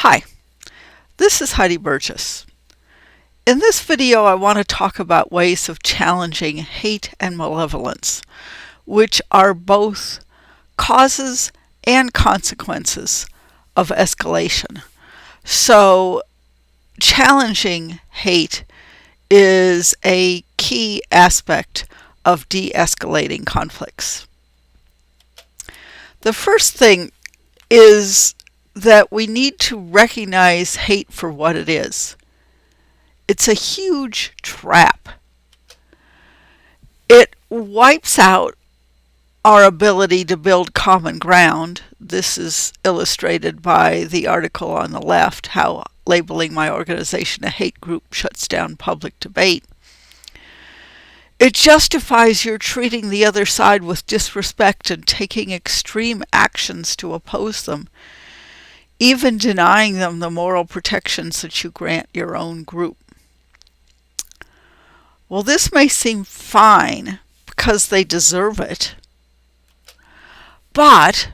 Hi, this is Heidi Burgess. In this video, I want to talk about ways of challenging hate and malevolence, which are both causes and consequences of escalation. So, challenging hate is a key aspect of de-escalating conflicts. The first thing is that we need to recognize hate for what it is. It's a huge trap. It wipes out our ability to build common ground. This is illustrated by the article on the left, how labeling my organization a hate group shuts down public debate. It justifies your treating the other side with disrespect and taking extreme actions to oppose them, even denying them the moral protections that you grant your own group. Well, this may seem fine because they deserve it, but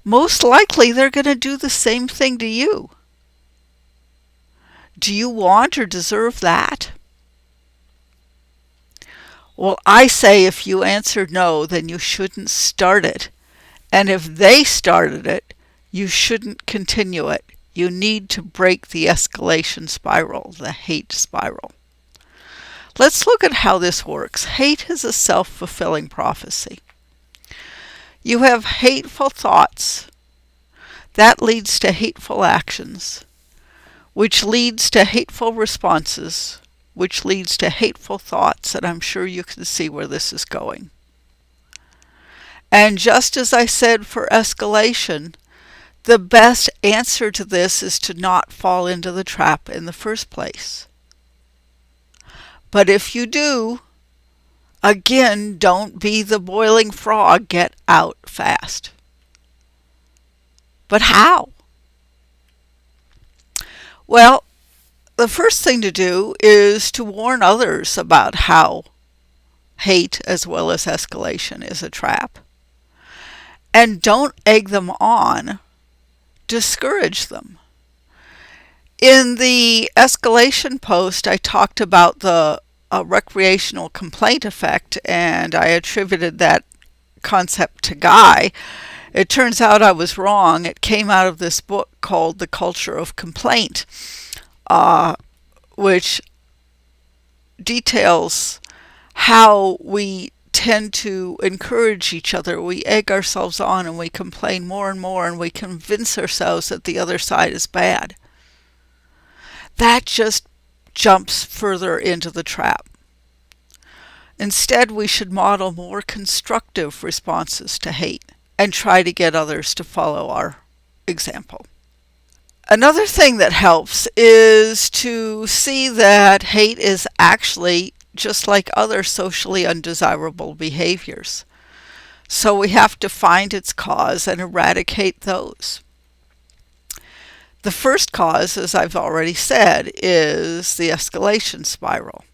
most likely they're going to do the same thing to you. Do you want or deserve that? Well, I say if you answered no, then you shouldn't start it. And if they started it, you shouldn't continue it. You need to break the escalation spiral, the hate spiral. Let's look at how this works. Hate is a self-fulfilling prophecy. You have hateful thoughts. That leads to hateful actions, which leads to hateful responses, which leads to hateful thoughts, and I'm sure you can see where this is going. And just as I said for escalation, the best answer to this is to not fall into the trap in the first place. But if you do, again, don't be the boiling frog. Get out fast. But how? Well, the first thing to do is to warn others about how hate as well as escalation is a trap. And don't egg them on. Discourage them. In the escalation post, I talked about the recreational complaint effect, and I attributed that concept to Guy. It turns out I was wrong. It came out of this book called The Culture of Complaint, which details how we tend to encourage each other. We egg ourselves on and we complain more and more, and we convince ourselves that the other side is bad. That just jumps further into the trap. Instead, we should model more constructive responses to hate and try to get others to follow our example. Another thing that helps is to see that hate is actually just like other socially undesirable behaviors. So we have to find its cause and eradicate those. The first cause, as I've already said, is the escalation spiral.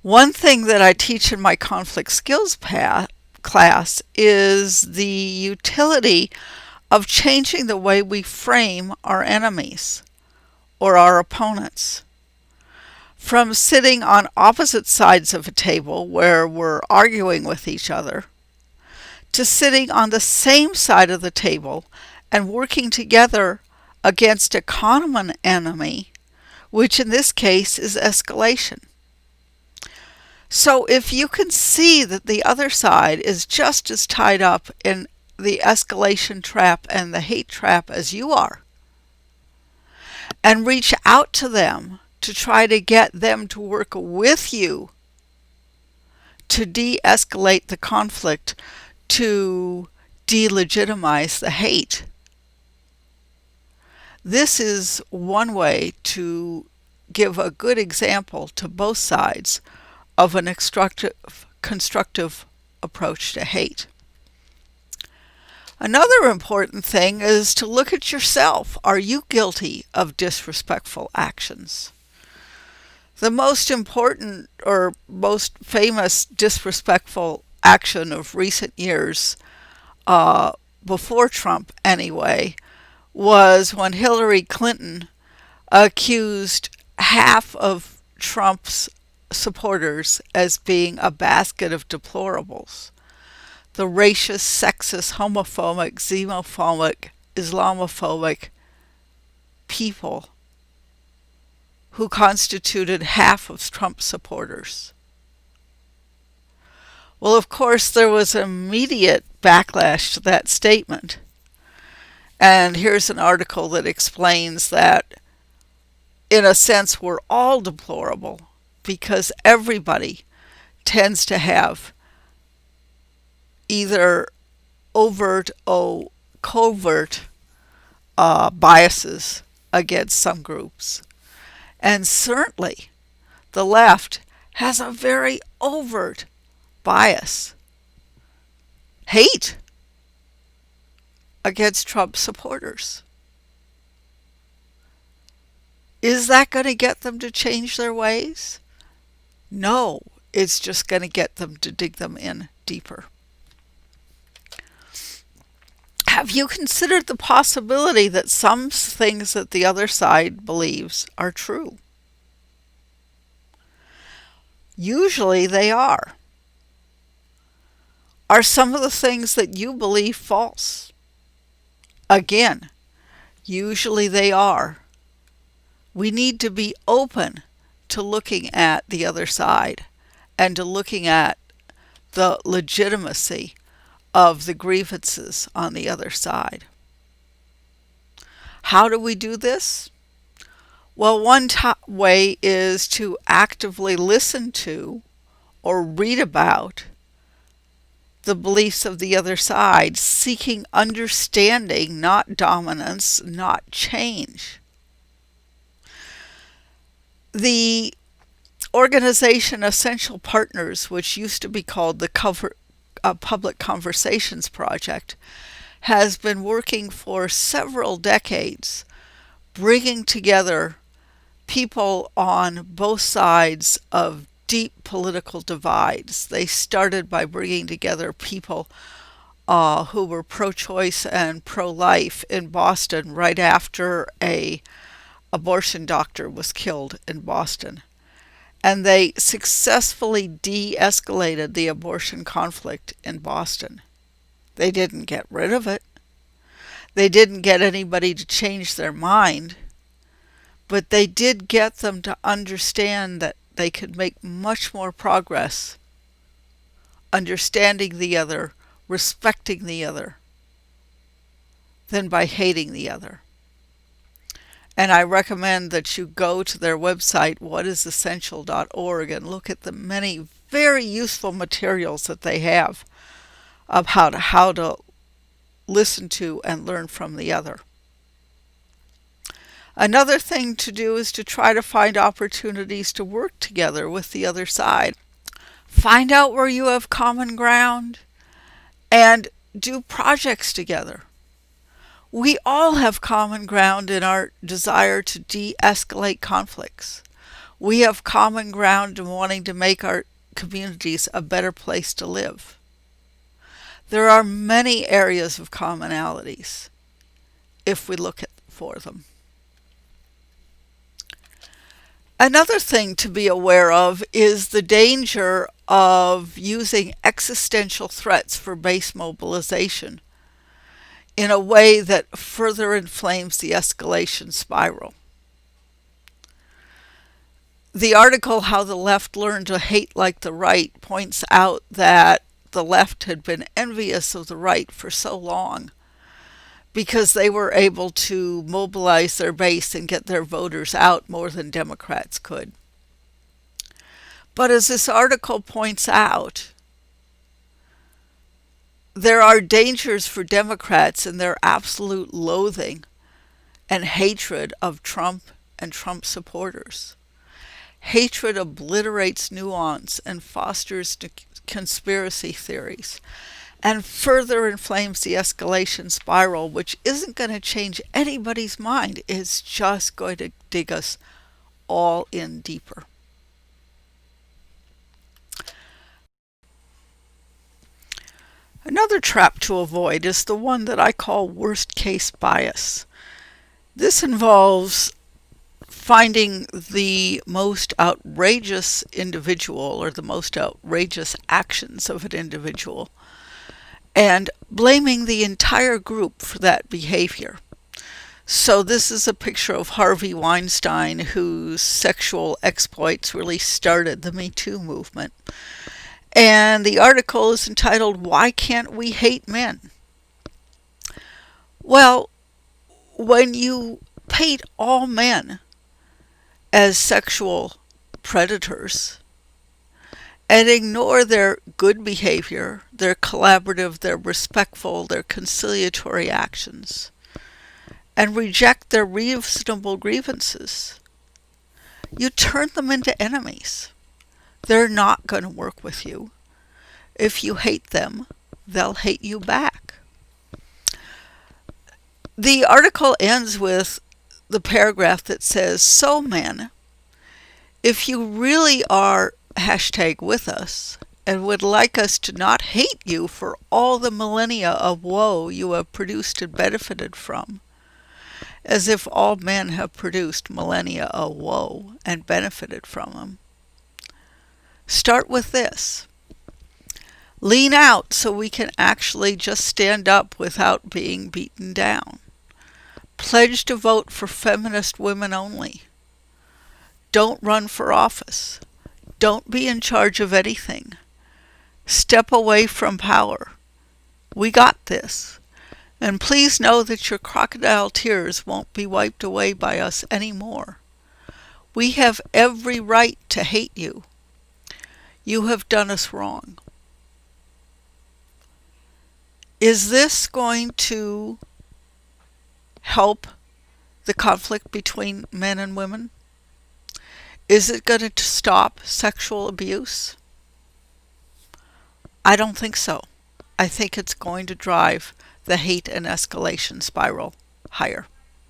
One thing that I teach in my conflict skills class is the utility of changing the way we frame our enemies or our opponents. From sitting on opposite sides of a table where we're arguing with each other, to sitting on the same side of the table and working together against a common enemy, which in this case is escalation. So if you can see that the other side is just as tied up in the escalation trap and the hate trap as you are, and reach out to them to try to get them to work with you to de-escalate the conflict, to delegitimize the hate. This is one way to give a good example to both sides of an constructive approach to hate. Another important thing is to look at yourself. Are you guilty of disrespectful actions? The most important or most famous disrespectful action of recent years, before Trump anyway, was when Hillary Clinton accused half of Trump's supporters as being a basket of deplorables. The racist, sexist, homophobic, xenophobic, Islamophobic people who constituted half of Trump's supporters. Well, of course, there was immediate backlash to that statement. And here's an article that explains that, in a sense, we're all deplorable because everybody tends to have either overt or covert biases against some groups. And certainly the left has a very overt bias, hate against Trump supporters. Is that going to get them to change their ways? No, it's just going to get them to dig them in deeper. Have you considered the possibility that some things that the other side believes are true? Usually they are. Are some of the things that you believe false? Again, usually they are. We need to be open to looking at the other side and to looking at the legitimacy of the grievances on the other side. How do we do this? Well, one way is to actively listen to or read about the beliefs of the other side, seeking understanding, not dominance, not change. The organization Essential Partners, which used to be called the Public Conversations Project, has been working for several decades, bringing together people on both sides of deep political divides. They started by bringing together people who were pro-choice and pro-life in Boston right after a abortion doctor was killed in Boston. And they successfully de-escalated the abortion conflict in Boston. They didn't get rid of it. They didn't get anybody to change their mind. But they did get them to understand that they could make much more progress understanding the other, respecting the other, than by hating the other. And I recommend that you go to their website, whatisessential.org, and look at the many very useful materials that they have of how to listen to and learn from the other. Another thing to do is to try to find opportunities to work together with the other side. Find out where you have common ground and do projects together. We all have common ground in our desire to de-escalate conflicts. We have common ground in wanting to make our communities a better place to live. There are many areas of commonalities if we look for them. Another thing to be aware of is the danger of using existential threats for base mobilization in a way that further inflames the escalation spiral. The article How the Left Learned to Hate Like the Right points out that the left had been envious of the right for so long because they were able to mobilize their base and get their voters out more than Democrats could. But as this article points out, there are dangers for Democrats in their absolute loathing and hatred of Trump and Trump supporters. Hatred obliterates nuance and fosters conspiracy theories and further inflames the escalation spiral, which isn't going to change anybody's mind. It's just going to dig us all in deeper. Another trap to avoid is the one that I call worst-case bias. This involves finding the most outrageous individual or the most outrageous actions of an individual and blaming the entire group for that behavior. So this is a picture of Harvey Weinstein, whose sexual exploits really started the Me Too movement. And the article is entitled, "Why Can't We Hate Men?" Well, when you paint all men as sexual predators and ignore their good behavior, their collaborative, their respectful, their conciliatory actions, and reject their reasonable grievances, you turn them into enemies. They're not going to work with you. If you hate them, they'll hate you back. The article ends with the paragraph that says, "So men, if you really are #with us and would like us to not hate you for all the millennia of woe you have produced and benefited from," as if all men have produced millennia of woe and benefited from them, start with this. Lean out so we can actually just stand up without being beaten down. Pledge to vote for feminist women only. Don't run for office. Don't be in charge of anything. Step away from power. We got this. And please know that your crocodile tears won't be wiped away by us anymore. We have every right to hate you. You have done us wrong. Is this going to help the conflict between men and women? Is it going to stop sexual abuse? I don't think so. I think it's going to drive the hate and escalation spiral higher.